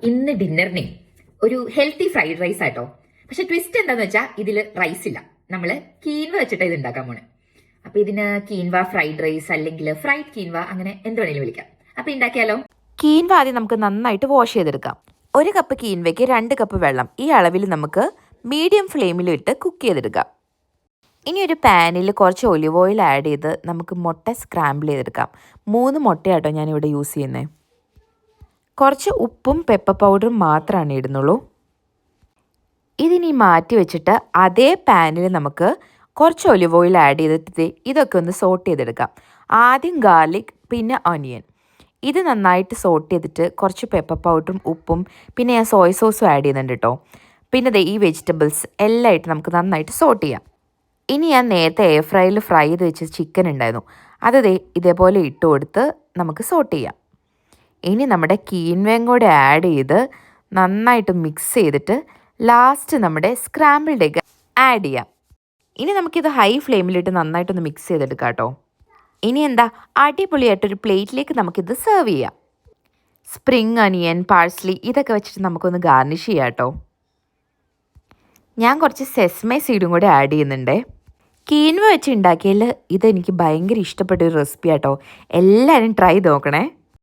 ഇന്ന് ഡിന്നറിന് ഒരു healthy fried rice ആട്ടോ. പക്ഷെ ട്വിസ്റ്റ് എന്താന്ന് വെച്ചാൽ ഇതിൽ റൈസ് ഇല്ല. നമ്മള് കീൻവ വെച്ചിട്ട് ഇത് ഉണ്ടാക്കാൻ പോണ്. അപ്പൊ ഇതിന് കീൻവ ഫ്രൈഡ് റൈസ് അല്ലെങ്കിൽ ഫ്രൈഡ് കീൻവ അങ്ങനെ എന്ത് വേണേലും വിളിക്കാം. അപ്പൊ ഉണ്ടാക്കിയാലോ? കീൻവ ആദ്യം നമുക്ക് നന്നായിട്ട് വാഷ് ചെയ്തെടുക്കാം. 1 കപ്പ് കീൻവയ്ക്ക് 2 കപ്പ് വെള്ളം. ഈ അളവിൽ നമുക്ക് മീഡിയം ഫ്ലെയിമിൽ ഇട്ട് കുക്ക് ചെയ്തെടുക്കാം. ഇനി ഒരു പാനിൽ കുറച്ച് ഒലിവ് ഓയിൽ ആഡ് ചെയ്ത് നമുക്ക് മുട്ട സ്ക്രാമ്പിൾ ചെയ്തെടുക്കാം. 3 മുട്ടയാട്ടോ ഞാനിവിടെ യൂസ് ചെയ്യുന്നത്. കുറച്ച് ഉപ്പും പെപ്പർ പൗഡറും മാത്രമാണ് ഇടുന്നുള്ളൂ. ഇതിനി മാറ്റി വെച്ചിട്ട് അതേ പാനിൽ നമുക്ക് കുറച്ച് ഒലിവ് ഓയിൽ ആഡ് ചെയ്തിട്ട് ഇതൊക്കെ ഒന്ന് സോട്ട് ചെയ്തെടുക്കാം. ആദ്യം ഗാർലിക്, പിന്നെ ഓനിയൻ. ഇത് നന്നായിട്ട് സോട്ട് ചെയ്തിട്ട് കുറച്ച് പെപ്പർ പൗഡറും ഉപ്പും പിന്നെ ഞാൻ സോയ് സോസും ആഡ് ചെയ്യുന്നുണ്ട് കേട്ടോ. പിന്നെ ഈ വെജിറ്റബിൾസ് എല്ലാം ആയിട്ട് നമുക്ക് നന്നായിട്ട് സോട്ട് ചെയ്യാം. ഇനി ഞാൻ നേരത്തെ എയർ ഫ്രൈയിൽ ഫ്രൈ ചെയ്ത് വെച്ച ചിക്കൻ ഉണ്ടായിരുന്നു. അത് ഇതേപോലെ ഇട്ട് കൊടുത്ത് നമുക്ക് സോട്ട് ചെയ്യാം. ഇനി നമ്മുടെ കീൻവയും കൂടെ ആഡ് ചെയ്ത് നന്നായിട്ട് മിക്സ് ചെയ്തിട്ട് ലാസ്റ്റ് നമ്മുടെ സ്ക്രാമ്പിൾഡ് എഗ് ആഡ് ചെയ്യാം. ഇനി നമുക്കിത് ഹൈ ഫ്ലെയിമിലിട്ട് നന്നായിട്ടൊന്ന് മിക്സ് ചെയ്തെടുക്കാം കേട്ടോ. ഇനി എന്താ, അടിപൊളിയായിട്ടൊരു പ്ലേറ്റിലേക്ക് നമുക്കിത് സെർവ് ചെയ്യാം. സ്പ്രിങ് അനിയൻ, പാഴ്സ്ലി ഇതൊക്കെ വെച്ചിട്ട് നമുക്കൊന്ന് ഗാർണിഷ് ചെയ്യാം കേട്ടോ. ഞാൻ കുറച്ച് സെസ്മേ സീഡും കൂടെ ആഡ് ചെയ്യുന്നുണ്ട്. കീൻവ വെച്ച് ഉണ്ടാക്കിയാൽ ഇതെനിക്ക് ഭയങ്കര ഇഷ്ടപ്പെട്ടൊരു റെസിപ്പി ആട്ടോ. എല്ലാവരും ട്രൈ ചെയ്ത് നോക്കണേ.